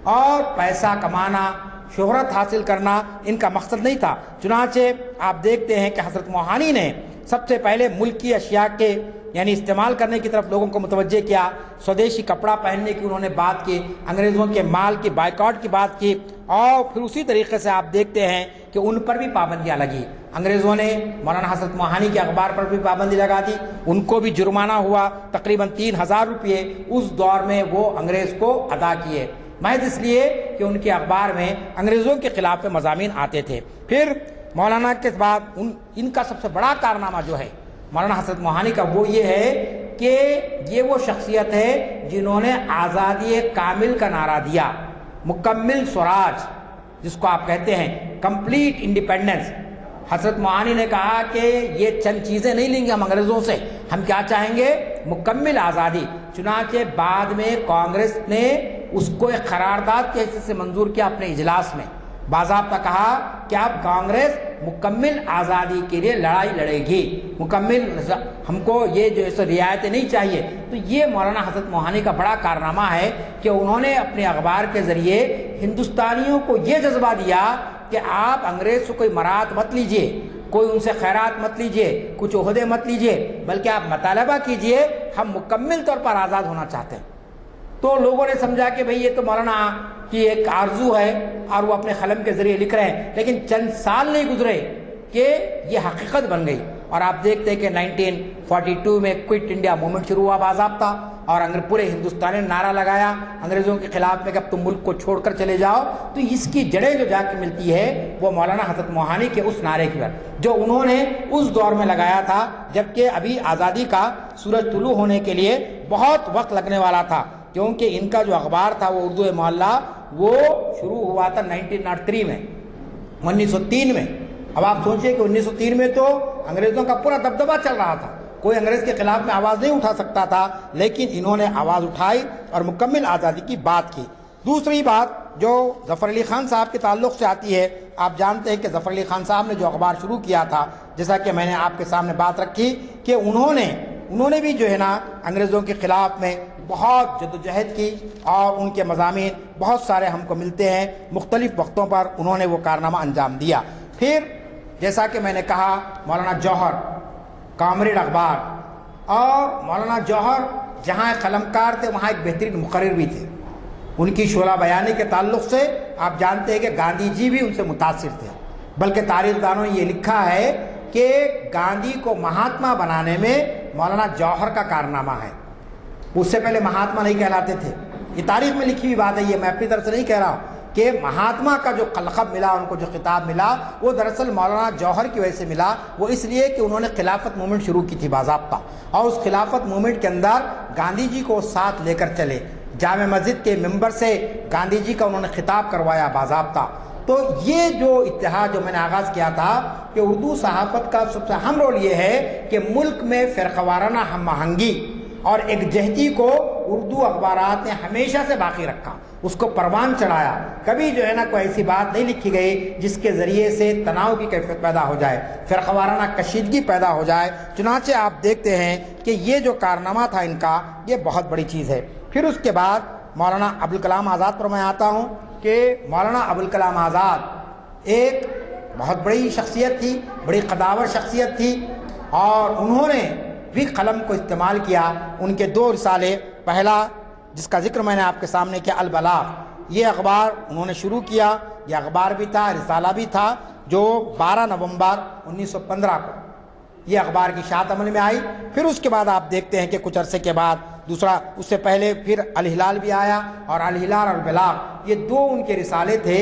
اور پیسہ کمانا، شہرت حاصل کرنا ان کا مقصد نہیں تھا۔ چنانچہ آپ دیکھتے ہیں کہ حضرت موہانی نے سب سے پہلے ملکی اشیاء کے یعنی استعمال کرنے کی طرف لوگوں کو متوجہ کیا، سودیشی کپڑا پہننے کی انہوں نے بات کی، انگریزوں کے مال کی بائیکاٹ کی بات کی، اور پھر اسی طریقے سے آپ دیکھتے ہیں کہ ان پر بھی پابندیاں لگی۔ انگریزوں نے مولانا حضرت موہانی کے اخبار پر بھی پابندی لگا دی، ان کو بھی جرمانہ ہوا تقریباً 3000 روپے اس دور میں وہ انگریز کو ادا کیے، محض اس لیے کہ ان کے اخبار میں انگریزوں کے خلاف مضامین آتے تھے۔ پھر مولانا کے بعد ان کا سب سے بڑا کارنامہ جو ہے مولانا حضرت موہانی کا، وہ یہ ہے کہ یہ وہ شخصیت ہے جنہوں نے آزادی کامل کا نعرہ دیا، مکمل سوراج جس کو آپ کہتے ہیں، کمپلیٹ انڈیپینڈنس۔ حضرت معانی نے کہا کہ یہ چند چیزیں نہیں لیں گے ہم انگریزوں سے، ہم کیا چاہیں گے؟ مکمل آزادی۔ چنانچہ بعد میں کانگریس نے اس کو ایک قرارداد کے حیثیت سے منظور کیا اپنے اجلاس میں، باضابطہ کہا کہ اب کانگریس مکمل آزادی کے لیے لڑائی لڑے گی، مکمل، ہم کو یہ جو ایسے رعایتیں نہیں چاہیے۔ تو یہ مولانا حضرت موہانی کا بڑا کارنامہ ہے کہ انہوں نے اپنے اخبار کے ذریعے ہندوستانیوں کو یہ جذبہ دیا کہ آپ انگریز سے کوئی مراد مت لیجئے، کوئی ان سے خیرات مت لیجئے، کچھ عہدے مت لیجئے، بلکہ آپ مطالبہ کیجئے ہم مکمل طور پر آزاد ہونا چاہتے ہیں۔ تو لوگوں نے سمجھا کہ بھئی یہ تو مولانا کی ایک آرزو ہے اور وہ اپنے قلم کے ذریعے لکھ رہے ہیں، لیکن چند سال نہیں گزرے کہ یہ حقیقت بن گئی۔ اور آپ دیکھتے ہیں کہ 1942 میں کوئٹ انڈیا موومنٹ شروع ہوا باضابطہ، اور پورے ہندوستان نے نعرہ لگایا انگریزوں کے خلاف میں کہ اب تم ملک کو چھوڑ کر چلے جاؤ۔ تو اس کی جڑیں جو جا کے ملتی ہے وہ مولانا حضرت موہانی کے اس نعرے کی وجہ جو انہوں نے اس دور میں لگایا تھا، جبکہ ابھی آزادی کا سورج طلوع ہونے کے لیے بہت وقت لگنے والا تھا، کیونکہ ان کا جو اخبار تھا وہ اردو محلہ وہ شروع ہوا تھا 1903 میں، 1903 میں۔ اب آپ سوچیں کہ 1903 میں تو انگریزوں کا پورا دبدبہ چل رہا تھا، کوئی انگریز کے خلاف میں آواز نہیں اٹھا سکتا تھا، لیکن انہوں نے آواز اٹھائی اور مکمل آزادی کی بات کی۔ دوسری بات جو ظفر علی خان صاحب کے تعلق سے آتی ہے، آپ جانتے ہیں کہ ظفر علی خان صاحب نے جو اخبار شروع کیا تھا، جیسا کہ میں نے آپ کے سامنے بات رکھی کہ انہوں نے بھی جو ہے نا انگریزوں کے خلاف میں بہت جدوجہد کی، اور ان کے مضامین بہت سارے ہم کو ملتے ہیں، مختلف وقتوں پر انہوں نے وہ کارنامہ انجام دیا۔ پھر جیسا کہ میں نے کہا مولانا جوہر کامریڈ اخبار، اور مولانا جوہر جہاں ایک قلمکار تھے وہاں ایک بہترین مقرر بھی تھے۔ ان کی شعلہ بیانی کے تعلق سے آپ جانتے ہیں کہ گاندھی جی بھی ان سے متاثر تھے، بلکہ تاریخ دانوں نے یہ لکھا ہے کہ گاندھی کو مہاتما بنانے میں مولانا جوہر کا کارنامہ ہے، اس سے پہلے مہاتما نہیں کہلاتے تھے۔ یہ تاریخ میں لکھی ہوئی بات ہے، یہ میں اپنی طرف سے نہیں کہہ رہا ہوں، کہ مہاتما کا جو لقب ملا، ان کو جو خطاب ملا، وہ دراصل مولانا جوہر کی وجہ سے ملا۔ وہ اس لیے کہ انہوں نے خلافت موومنٹ شروع کی تھی باضابطہ، اور اس خلافت موومنٹ کے اندر گاندھی جی کو ساتھ لے کر چلے، جامع مسجد کے ممبر سے گاندھی جی کا انہوں نے خطاب کروایا باضابطہ۔ تو یہ جو اتحاد جو میں نے آغاز کیا تھا کہ اردو صحافت کا سب سے اہم رول یہ ہے کہ ملک میں فرقہ وارانہ ہم آہنگی اور ایک جہتی کو اردو اخبارات نے ہمیشہ سے باقی رکھا، اس کو پروان چڑھایا۔ کبھی جو ہے نا کوئی ایسی بات نہیں لکھی گئی جس کے ذریعے سے تناؤ کی کیفیت پیدا ہو جائے، فرقہ وارانہ کشیدگی پیدا ہو جائے۔ چنانچہ آپ دیکھتے ہیں کہ یہ جو کارنامہ تھا ان کا، یہ بہت بڑی چیز ہے۔ پھر اس کے بعد مولانا ابوالکلام آزاد پر میں آتا ہوں کہ مولانا ابوالکلام آزاد ایک بہت بڑی شخصیت تھی، بڑی قداور شخصیت تھی، اور انہوں نے بھی قلم کو استعمال کیا۔ ان کے 2 رسالے، پہلا جس کا ذکر میں نے آپ کے سامنے کیا، البلاغ، یہ اخبار انہوں نے شروع کیا۔ یہ اخبار بھی تھا، رسالہ بھی تھا، جو 12 نومبر 1915 کو یہ اخبار کی اشاعت عمل میں آئی۔ پھر اس کے بعد آپ دیکھتے ہیں کہ کچھ عرصے کے بعد دوسرا، اس سے پہلے پھر الہلال بھی آیا، اور الہلال اور البلاغ یہ 2 ان کے رسالے تھے۔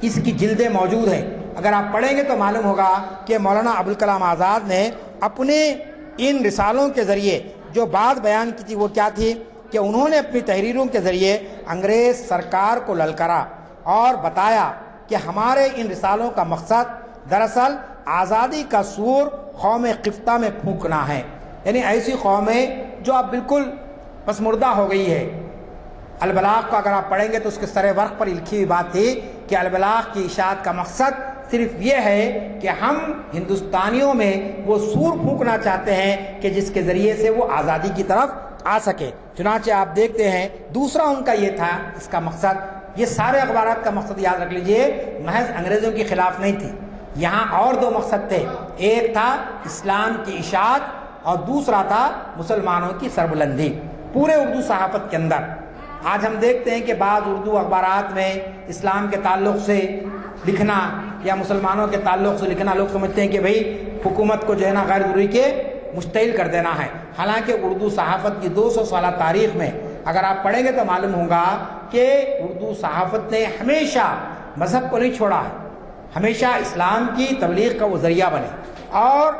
اس کی جلدیں موجود ہیں، اگر آپ پڑھیں گے تو معلوم ہوگا کہ مولانا ابوالکلام آزاد نے اپنے ان رسالوں کے ذریعے جو بات بیان کی تھی وہ کیا تھی کہ انہوں نے اپنی تحریروں کے ذریعے انگریز سرکار کو للکارا اور بتایا کہ ہمارے ان رسالوں کا مقصد دراصل آزادی کا سور قوم قفتہ میں پھونکنا ہے، یعنی ایسی قومیں جو اب بالکل بس مردہ ہو گئی ہے۔ البلاغ کو اگر آپ پڑھیں گے تو اس کے سر ورق پر لکھی ہوئی بات تھی کہ البلاغ کی اشاعت کا مقصد صرف یہ ہے کہ ہم ہندوستانیوں میں وہ سور پھونکنا چاہتے ہیں کہ جس کے ذریعے سے وہ آزادی کی طرف آ سکے۔ چنانچہ آپ دیکھتے ہیں دوسرا ان کا یہ تھا، اس کا مقصد، یہ سارے اخبارات کا مقصد یاد رکھ لیجئے، محض انگریزوں کے خلاف نہیں تھی، یہاں اور 2 مقصد تھے، ایک تھا اسلام کی اشاعت اور دوسرا تھا مسلمانوں کی سربلندی پورے اردو صحافت کے اندر۔ آج ہم دیکھتے ہیں کہ بعض اردو اخبارات میں اسلام کے تعلق سے لکھنا یا مسلمانوں کے تعلق سے لکھنا، لوگ سمجھتے ہیں کہ بھئی حکومت کو جو ہے نا غیر ضروری کے مشتعل کر دینا ہے، حالانکہ اردو صحافت کی 200 سالہ تاریخ میں اگر آپ پڑھیں گے تو معلوم ہوگا کہ اردو صحافت نے ہمیشہ مذہب کو نہیں چھوڑا ہے، ہمیشہ اسلام کی تبلیغ کا وہ ذریعہ بنے۔ اور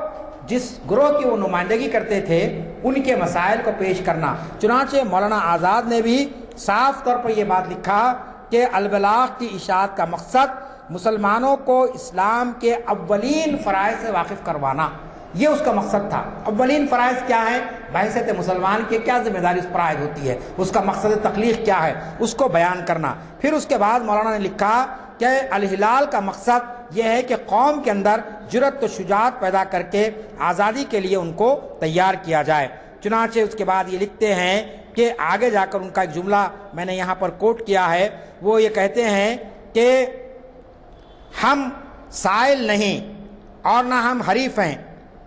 جس گروہ کی وہ نمائندگی کرتے تھے ان کے مسائل کو پیش کرنا۔ چنانچہ مولانا آزاد نے بھی صاف طور پر یہ بات لکھا کہ البلاغ کی اشاعت کا مقصد مسلمانوں کو اسلام کے اولین فرائض سے واقف کروانا، یہ اس کا مقصد تھا۔ اولین فرائض کیا ہے؟ بحیثیت مسلمان کی کیا ذمہ داری اس پر عائد ہوتی ہے، اس کا مقصد تخلیق کیا ہے، اس کو بیان کرنا۔ پھر اس کے بعد مولانا نے لکھا کہ الہلال کا مقصد یہ ہے کہ قوم کے اندر جرأت و شجاعت پیدا کر کے آزادی کے لیے ان کو تیار کیا جائے۔ چنانچہ اس کے بعد یہ لکھتے ہیں کہ آگے جا کر ان کا ایک جملہ میں نے یہاں پر کوٹ کیا ہے، وہ یہ کہتے ہیں کہ ہم سائل نہیں اور نہ ہم حریف ہیں،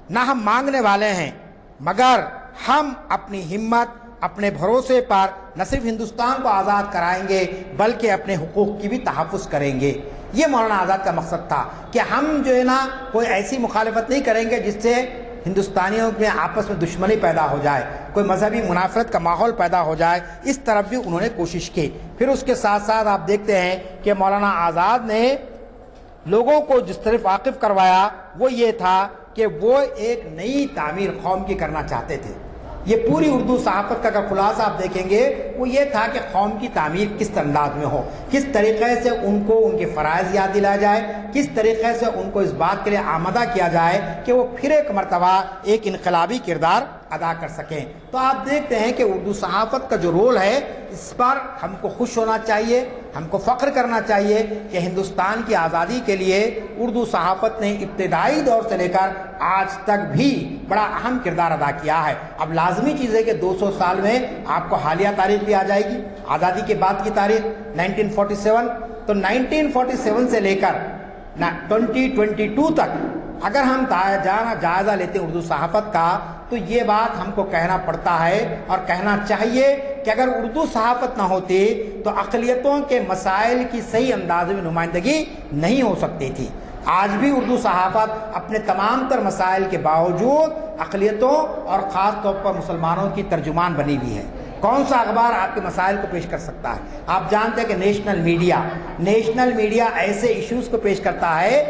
نہ ہم مانگنے والے ہیں، مگر ہم اپنی ہمت، اپنے بھروسے پر نہ صرف ہندوستان کو آزاد کرائیں گے بلکہ اپنے حقوق کی بھی تحفظ کریں گے۔ یہ مولانا آزاد کا مقصد تھا کہ ہم جو ہے نا کوئی ایسی مخالفت نہیں کریں گے جس سے ہندوستانیوں میں آپس میں دشمنی پیدا ہو جائے، کوئی مذہبی منافرت کا ماحول پیدا ہو جائے، اس طرف بھی انہوں نے کوشش کی۔ پھر اس کے ساتھ ساتھ آپ دیکھتے ہیں کہ مولانا آزاد نے لوگوں کو جس طرف واقف کروایا وہ یہ تھا کہ وہ ایک نئی تعمیر قوم کی کرنا چاہتے تھے۔ یہ پوری اردو صحافت کا اگر خلاصہ آپ دیکھیں گے وہ یہ تھا کہ قوم کی تعمیر کس انداز میں ہو، کس طریقے سے ان کو ان کے فرائض یاد دلایا جائے، کس طریقے سے ان کو اس بات کے لیے آمادہ کیا جائے کہ وہ پھر ایک مرتبہ ایک انقلابی کردار ادا کر سکیں۔ تو آپ دیکھتے ہیں کہ اردو صحافت کا جو رول ہے اس پر ہم کو خوش ہونا چاہیے، ہم کو فخر کرنا چاہیے کہ ہندوستان کی آزادی کے لیے اردو صحافت نے ابتدائی دور سے لے کر آج تک بھی بڑا اہم کردار ادا کیا ہے۔ اب لازمی چیز ہے کہ 200 سال میں آپ کو حالیہ تاریخ بھی آ جائے گی، آزادی کے بعد کی تاریخ 1947، تو 1947 سے لے کر 2022 تک اگر ہم جائزہ لیتے ہیں اردو صحافت کا تو یہ بات ہم کو کہنا پڑتا ہے اور کہنا چاہیے کہ اگر اردو صحافت نہ ہوتی تو اقلیتوں کے مسائل کی صحیح انداز میں نمائندگی نہیں ہو سکتی تھی۔ آج بھی اردو صحافت اپنے تمام تر مسائل کے باوجود اقلیتوں اور خاص طور پر مسلمانوں کی ترجمان بنی ہوئی ہے۔ کون سا اخبار آپ کے مسائل کو پیش کر سکتا ہے؟ آپ جانتے ہیں کہ نیشنل میڈیا ایسے ایشوز کو پیش کرتا ہے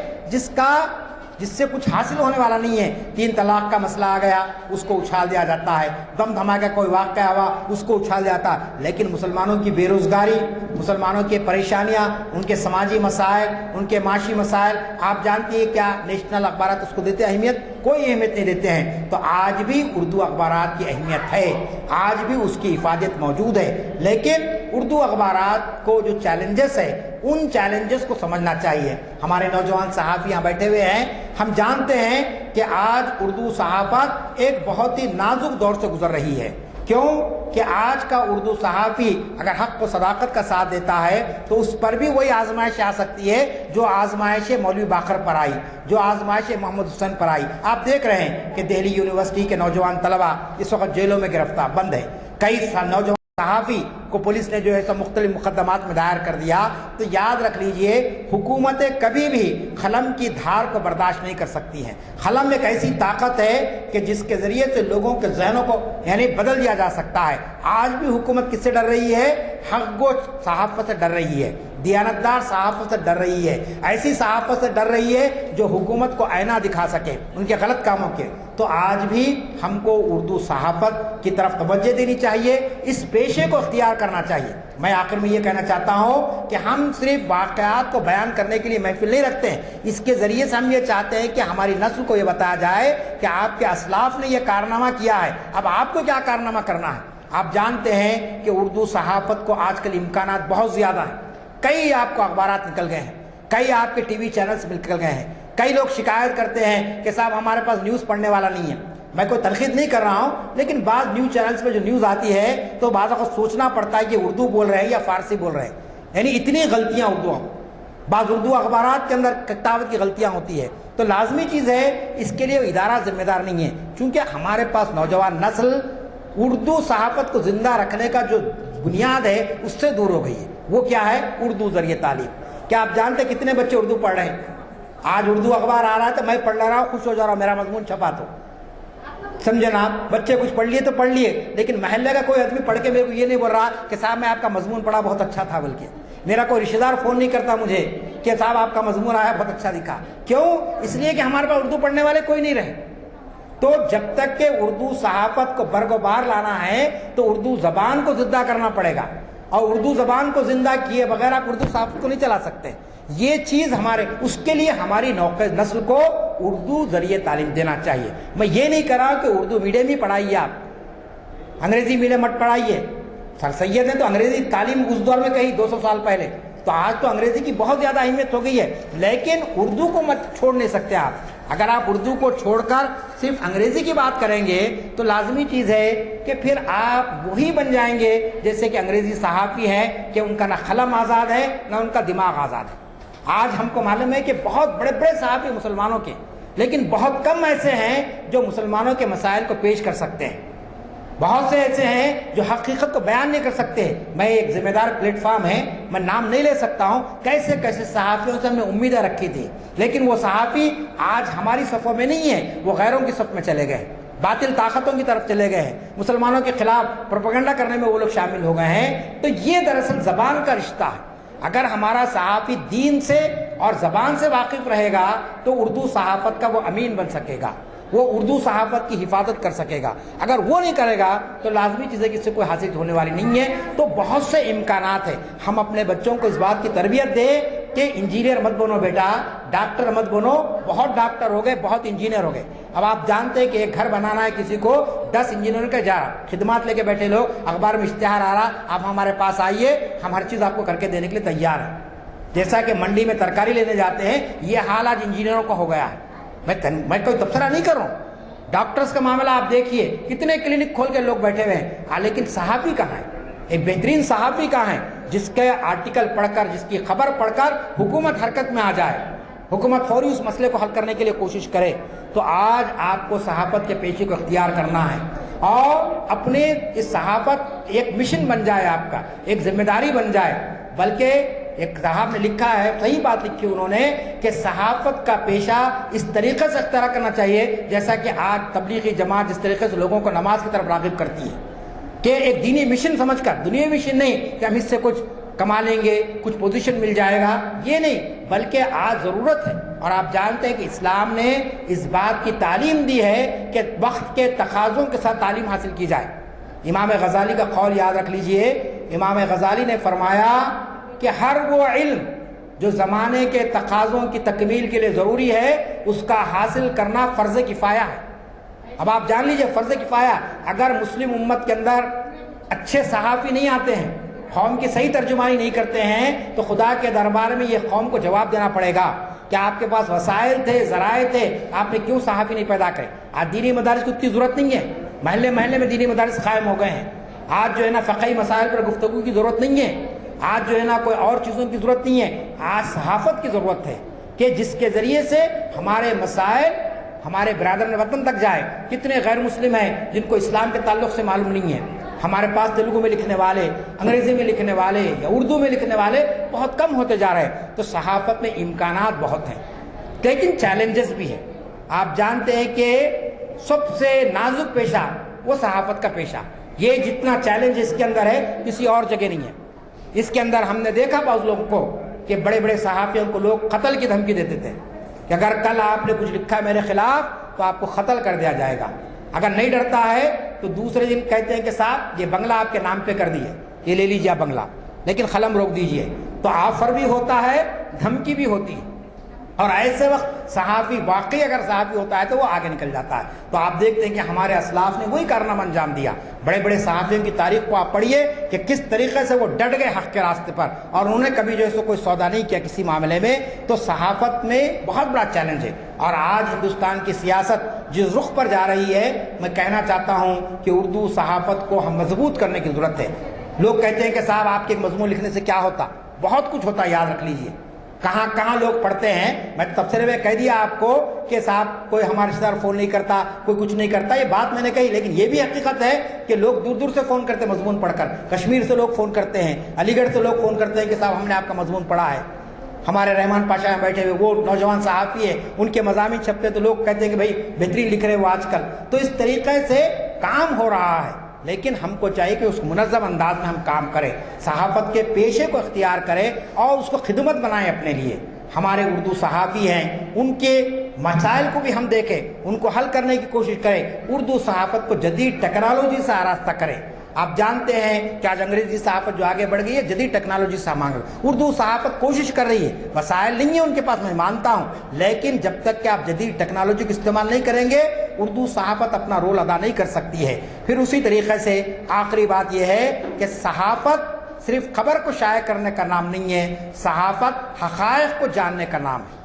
جس سے کچھ حاصل ہونے والا نہیں ہے۔ 3 طلاق کا مسئلہ آ گیا، اس کو اچھال دیا جاتا ہے، دم دھماکہ کوئی واقعہ ہوا، اس کو اچھال دیا جاتا ہے، لیکن مسلمانوں کی بے روزگاری، مسلمانوں کی پریشانیاں، ان کے سماجی مسائل، ان کے معاشی مسائل، آپ جانتی ہیں کیا نیشنل اخبارات اس کو دیتے ہیں اہمیت؟ کوئی اہمیت نہیں دیتے ہیں۔ تو آج بھی اردو اخبارات کی اہمیت ہے، آج بھی اس کی افادیت موجود ہے، لیکن اردو اخبارات کو جو چیلنجز ہے ان چیلنجز کو سمجھنا چاہیے۔ ہمارے نوجوان صحافی یہاں بیٹھے ہوئے ہیں، ہم جانتے ہیں کہ آج اردو صحافت ایک بہت ہی نازک دور سے گزر رہی ہے۔ کیوں کہ آج کا اردو صحافی اگر حق و صداقت کا ساتھ دیتا ہے تو اس پر بھی وہی آزمائش آ سکتی ہے جو آزمائش مولوی باقر پر آئی، جو آزمائش محمد حسین پر آئی۔ آپ دیکھ رہے ہیں کہ دہلی یونیورسٹی کے نوجوان طلبہ اس وقت جیلوں میں گرفتار بند ہے، کئی نوجوان صحافی کو پولیس نے جو ہے سب مختلف مقدمات میں دائر کر دیا۔ تو یاد رکھ لیجئے حکومتیں کبھی بھی قلم کی دھار کو برداشت نہیں کر سکتی ہیں۔ قلم ایک ایسی طاقت ہے کہ جس کے ذریعے سے لوگوں کے ذہنوں کو بدل دیا جا سکتا ہے۔ آج بھی حکومت کس سے ڈر رہی ہے؟ حق گو صحافت سے ڈر رہی ہے، دیانتدار صحافت سے ڈر رہی ہے، ایسی صحافت سے ڈر رہی ہے جو حکومت کو آئینہ دکھا سکے ان کے غلط کاموں کے۔ تو آج بھی ہم کو اردو صحافت کی طرف توجہ دینی چاہیے، اس پیشے کو اختیار کرنا چاہیے۔ میں آخر میں یہ کہنا چاہتا ہوں کہ ہم صرف واقعات کو بیان کرنے کے لیے محفل نہیں رکھتے ہیں، اس کے ذریعے سے ہم یہ چاہتے ہیں کہ ہماری نسل کو یہ بتایا جائے کہ آپ کے اسلاف نے یہ کارنامہ کیا ہے، اب آپ کو کیا کارنامہ کرنا ہے۔ آپ جانتے ہیں کہ اردو صحافت کو آج کل امکانات بہت زیادہ ہیں، کئی آپ کو اخبارات نکل گئے ہیں، کئی آپ کے ٹی وی چینلز نکل گئے ہیں، کئی لوگ شکایت کرتے ہیں کہ صاحب ہمارے پاس نیوز پڑھنے والا نہیں ہے۔ میں کوئی تنقید نہیں کر رہا ہوں، لیکن بعض نیوز چینلز پہ جو نیوز آتی ہے تو بعض وقت سوچنا پڑتا ہے کہ اردو بول رہے ہیں یا فارسی بول رہے ہیں، یعنی اتنی غلطیاں بعض اردو اخبارات کے اندر کتابت کی غلطیاں ہوتی ہے۔ تو لازمی چیز ہے اس کے لیے ادارہ ذمہ دار نہیں ہے، چونکہ ہمارے پاس نوجوان نسل اردو صحافت کو زندہ رکھنے کا جو بنیاد ہے اس سے دور ہو گئی ہے۔ وہ کیا ہے؟ اردو ذریعہ تعلیم۔ کیا آپ جانتے کتنے بچے اردو پڑھ رہے ہیں؟ آج اردو اخبار آ رہا ہے تو میں پڑھ رہا ہوں، خوش ہو جا رہا ہوں، میرا مضمون چھپا تو سمجھے نا آپ۔ بچے کچھ پڑھ لیے تو پڑھ لیے، لیکن محلے کا کوئی آدمی پڑھ کے میرے کو یہ نہیں بول رہا کہ صاحب میں آپ کا مضمون پڑھا بہت اچھا تھا، بلکہ میرا کوئی رشتہ دار فون نہیں کرتا مجھے کہ صاحب آپ کا مضمون آیا بہت اچھا دکھا۔ کیوں؟ اس لیے کہ ہمارے پاس اردو پڑھنے والے کوئی نہیں رہے۔ تو جب تک کہ اردو صحافت کو برگوبار لانا ہے تو اردو زبان کو زندہ کرنا پڑے گا، اور اردو زبان کو زندہ کیے بغیر آپ اردو صحافت کو نہیں چلا سکتے. یہ چیز ہمارے اس کے لیے ہماری نسل کو اردو ذریعے تعلیم دینا چاہیے. میں یہ نہیں کہہ رہا کہ اردو میڈیم ہی پڑھائیے، آپ انگریزی میڈیم مت پڑھائیے. سر سید نے تو انگریزی تعلیم اس دور میں کہی 200 سال پہلے، تو آج تو انگریزی کی بہت زیادہ اہمیت ہو گئی ہے، لیکن اردو کو مت چھوڑ نہیں سکتے آپ. اگر آپ اردو کو چھوڑ کر صرف انگریزی کی بات کریں گے تو لازمی چیز ہے کہ پھر آپ وہی بن جائیں گے جیسے کہ انگریزی صحافی ہیں کہ ان کا نہ قلم آزاد ہے نہ ان کا دماغ آزاد ہے. آج ہم کو معلوم ہے کہ بہت بڑے بڑے صحافی مسلمانوں کے، لیکن بہت کم ایسے ہیں جو مسلمانوں کے مسائل کو پیش کر سکتے ہیں. بہت سے ایسے ہیں جو حقیقت کو بیان نہیں کر سکتے. میں ایک ذمہ دار پلیٹ فارم ہے، میں نام نہیں لے سکتا ہوں، کیسے کیسے صحافیوں سے ہم نے امیدیں رکھی تھی، لیکن وہ صحافی آج ہماری صفوں میں نہیں ہیں، وہ غیروں کی صف میں چلے گئے، باطل طاقتوں کی طرف چلے گئے ہیں، مسلمانوں کے خلاف پروپیگنڈا کرنے میں وہ لوگ شامل ہو گئے ہیں. تو یہ دراصل زبان کا رشتہ ہے. اگر ہمارا صحافی دین سے اور زبان سے واقف رہے گا تو اردو صحافت کا وہ امین بن سکے گا، وہ اردو صحافت کی حفاظت کر سکے گا. اگر وہ نہیں کرے گا تو لازمی چیز ہے کہ اس سے کوئی حاصل ہونے والی نہیں ہے. تو بہت سے امکانات ہیں. ہم اپنے بچوں کو اس بات کی تربیت دیں کہ انجینئر مت بنو بیٹا، ڈاکٹر مت بنو. بہت ڈاکٹر ہو گئے، بہت انجینئر ہو گئے. اب آپ جانتے ہیں کہ ایک گھر بنانا ہے کسی کو، 10 انجینئر کا جا خدمات لے کے بیٹھے لوگ، اخبار میں اشتہار آ رہا، آپ ہمارے پاس آئیے، ہم ہر چیز آپ کو کر کے دینے کے لیے تیار ہیں. جیسا کہ منڈی میں ترکاری لینے جاتے ہیں، یہ حال آج انجینئروں کا ہو گیا ہے. میں کوئی تبصرہ نہیں کر رہا ہوں. ڈاکٹرز کا معاملہ آپ دیکھیے، کتنے کلینک کھول کے لوگ بیٹھے ہوئے ہیں، لیکن صحافی کہاں ہے؟ ایک بہترین صحافی کہاں ہے جس کے آرٹیکل پڑھ کر، جس کی خبر پڑھ کر حکومت حرکت میں آ جائے، حکومت فوری اس مسئلے کو حل کرنے کے لیے کوشش کرے. تو آج آپ کو صحافت کے پیشے کو اختیار کرنا ہے اور اپنے اس صحافت ایک مشن بن جائے، آپ کا ایک ذمہ داری بن جائے. بلکہ ایک صاحب نے لکھا ہے، صحیح بات لکھی انہوں نے، کہ صحافت کا پیشہ اس طریقے سے اختیار کرنا چاہیے جیسا کہ آج تبلیغی جماعت جس طریقے سے لوگوں کو نماز کی طرف راغب کرتی ہے، کہ ایک دینی مشن سمجھ کر، دنیاوی مشن نہیں کہ ہم اس سے کچھ کما لیں گے، کچھ پوزیشن مل جائے گا، یہ نہیں، بلکہ آج ضرورت ہے. اور آپ جانتے ہیں کہ اسلام نے اس بات کی تعلیم دی ہے کہ وقت کے تقاضوں کے ساتھ تعلیم حاصل کی جائے. امام غزالی کا قول یاد رکھ لیجئے. امام غزالی نے فرمایا کہ ہر وہ علم جو زمانے کے تقاضوں کی تکمیل کے لیے ضروری ہے اس کا حاصل کرنا فرض کفایہ ہے. اب آپ جان لیجئے فرض کفایہ. اگر مسلم امت کے اندر اچھے صحافی نہیں آتے ہیں، قوم کی صحیح ترجمانی نہیں کرتے ہیں، تو خدا کے دربار میں یہ قوم کو جواب دینا پڑے گا کہ آپ کے پاس وسائل تھے، ذرائع تھے، آپ نے کیوں صحافی نہیں پیدا کرے. آج دینی مدارس کی اتنی ضرورت نہیں ہے، محلے محلے میں دینی مدارس قائم ہو گئے ہیں. آج جو ہے نا فقہی مسائل پر گفتگو کی ضرورت نہیں ہے، آج جو ہے نا کوئی اور چیزوں کی ضرورت نہیں ہے. آج صحافت کی ضرورت ہے کہ جس کے ذریعے سے ہمارے مسائل ہمارے برادران وطن تک جائے. کتنے غیر مسلم ہیں جن کو اسلام کے تعلق سے معلوم نہیں ہے. ہمارے پاس تیلگو میں لکھنے والے، انگریزی میں لکھنے والے یا اردو میں لکھنے والے بہت کم ہوتے جا رہے ہیں. تو صحافت میں امکانات بہت ہیں لیکن چیلنجز بھی ہیں. آپ جانتے ہیں کہ سب سے نازک پیشہ وہ صحافت کا پیشہ. یہ جتنا چیلنج اس کے اندر ہے کسی اور جگہ نہیں ہے. اس کے اندر ہم نے دیکھا بعض لوگوں کو کہ بڑے بڑے صحافیوں کو لوگ قتل کی دھمکی دیتے تھے کہ اگر کل آپ نے کچھ لکھا ہے میرے خلاف تو آپ کو قتل کر دیا جائے گا. اگر نہیں ڈرتا ہے تو دوسرے دن کہتے ہیں کہ صاحب یہ بنگلہ آپ کے نام پہ کر دیے، یہ لے لیجیے بنگلہ، لیکن قلم روک دیجیے. تو آفر بھی ہوتا ہے، دھمکی بھی ہوتی ہے. اور ایسے وقت صحافی واقعی اگر صحافی ہوتا ہے تو وہ آگے نکل جاتا ہے. تو آپ دیکھتے ہیں کہ ہمارے اسلاف نے وہی کارنامہ انجام دیا. بڑے بڑے صحافیوں کی تاریخ کو آپ پڑھیے کہ کس طریقے سے وہ ڈٹ گئے حق کے راستے پر، اور انہوں نے کبھی جو ہے کوئی سودا نہیں کیا کسی معاملے میں. تو صحافت میں بہت بڑا چیلنج ہے. اور آج ہندوستان کی سیاست جس رخ پر جا رہی ہے، میں کہنا چاہتا ہوں کہ اردو صحافت کو ہم مضبوط کرنے کی ضرورت ہے. لوگ کہتے ہیں کہ صاحب آپ کے ایک مضمون لکھنے سے کیا ہوتا؟ بہت کچھ ہوتا ہے، یاد رکھ لیجیے. کہاں کہاں لوگ پڑھتے ہیں. میں تبصرے میں کہہ دیا آپ کو کہ صاحب کوئی ہمارے رشتہ دار فون نہیں کرتا، کوئی کچھ نہیں کرتا، یہ بات میں نے کہی، لیکن یہ بھی حقیقت ہے کہ لوگ دور دور سے فون کرتے ہیں مضمون پڑھ کر. کشمیر سے لوگ فون کرتے ہیں، علی گڑھ سے لوگ فون کرتے ہیں کہ صاحب ہم نے آپ کا مضمون پڑھا ہے. ہمارے رحمان پاشا میں بیٹھے ہوئے وہ نوجوان صحافی ہیں، ان کے مضامین چھپتے تو لوگ کہتے ہیں کہ بھائی بہترین لکھ رہے وہ آج کل. تو اس طریقے سے کام ہو رہا ہے، لیکن ہم کو چاہیے کہ اس منظم انداز میں ہم کام کریں، صحافت کے پیشے کو اختیار کریں اور اس کو خدمت بنائیں اپنے لیے. ہمارے اردو صحافی ہیں، ان کے مسائل کو بھی ہم دیکھیں، ان کو حل کرنے کی کوشش کریں، اردو صحافت کو جدید ٹیکنالوجی سے آراستہ کریں۔ آپ جانتے ہیں کہ آج انگریزی صحافت جو آگے بڑھ گئی ہے جدید ٹیکنالوجی سے مانگ رہی، اردو صحافت کوشش کر رہی ہے، وسائل نہیں ہیں ان کے پاس، میں مانتا ہوں، لیکن جب تک کہ آپ جدید ٹیکنالوجی کو استعمال نہیں کریں گے اردو صحافت اپنا رول ادا نہیں کر سکتی ہے۔ پھر اسی طریقے سے آخری بات یہ ہے کہ صحافت صرف خبر کو شائع کرنے کا نام نہیں ہے، صحافت حقائق کو جاننے کا نام ہے۔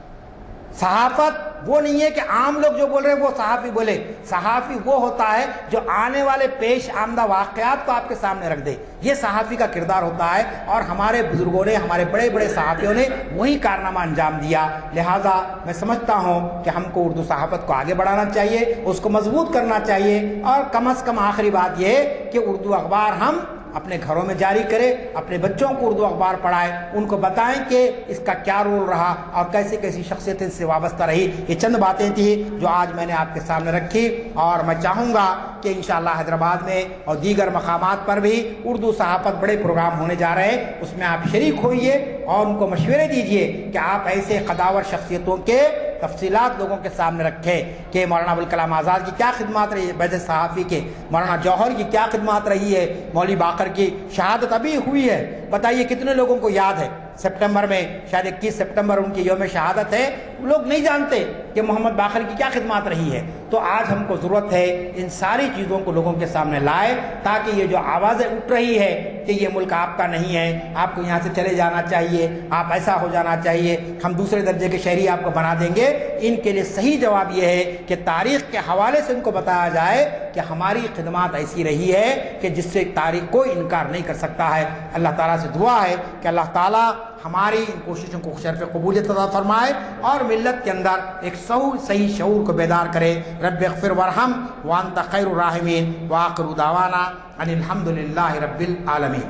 صحافت وہ نہیں ہے کہ عام لوگ جو بول رہے ہیں وہ صحافی بولے، صحافی وہ ہوتا ہے جو آنے والے پیش آمدہ واقعات کو آپ کے سامنے رکھ دے، یہ صحافی کا کردار ہوتا ہے، اور ہمارے بزرگوں نے، ہمارے بڑے بڑے صحافیوں نے وہی کارنامہ انجام دیا۔ لہٰذا میں سمجھتا ہوں کہ ہم کو اردو صحافت کو آگے بڑھانا چاہیے، اس کو مضبوط کرنا چاہیے، اور کم از کم آخری بات یہ ہے کہ اردو اخبار ہم اپنے گھروں میں جاری کریں، اپنے بچوں کو اردو اخبار پڑھائیں، ان کو بتائیں کہ اس کا کیا رول رہا اور کیسی کیسی شخصیتیں اس سے وابستہ رہی۔ یہ چند باتیں تھیں جو آج میں نے آپ کے سامنے رکھی، اور میں چاہوں گا کہ انشاءاللہ حیدرآباد میں اور دیگر مقامات پر بھی اردو صحافت بڑے پروگرام ہونے جا رہے ہیں، اس میں آپ شریک ہوئیے اور ان کو مشورے دیجئے کہ آپ ایسے قداور شخصیتوں کے تفصیلات لوگوں کے سامنے رکھیں کہ مولانا ابوالکلام آزاد کی کیا خدمات رہی ہے بیض صحافی کے، مولانا جوہر کی کیا خدمات رہی ہے، مولوی باقر کی شہادت ابھی ہوئی ہے، بتائیے کتنے لوگوں کو یاد ہے؟ سپٹمبر میں شاید 21 سپٹمبر ان کی یوم شہادت ہے، لوگ نہیں جانتے کہ محمد باقر کی کیا خدمات رہی ہے۔ تو آج ہم کو ضرورت ہے ان ساری چیزوں کو لوگوں کے سامنے لائے، تاکہ یہ جو آوازیں اٹھ رہی ہے کہ یہ ملک آپ کا نہیں ہے، آپ کو یہاں سے چلے جانا چاہیے، آپ ایسا ہو جانا چاہیے، ہم دوسرے درجے کے شہری آپ کو بنا دیں گے، ان کے لیے صحیح جواب یہ ہے کہ تاریخ کے حوالے سے ان کو بتایا جائے کہ ہماری خدمات ایسی رہی ہے کہ جس سے تاریخ کوئی انکار نہیں کر سکتا ہے۔ اللہ تعالیٰ سے دعا ہے کہ اللہ تعالیٰ ہماری ان کوششوں کو شرف قبولیت عطا فرمائے اور ملت کے اندر ایک صحیح شعور کو بیدار کرے۔ رب اغفر وارحم وانت خیر الراحمین، وآخر دعوانا ان الحمد للہ رب العالمین۔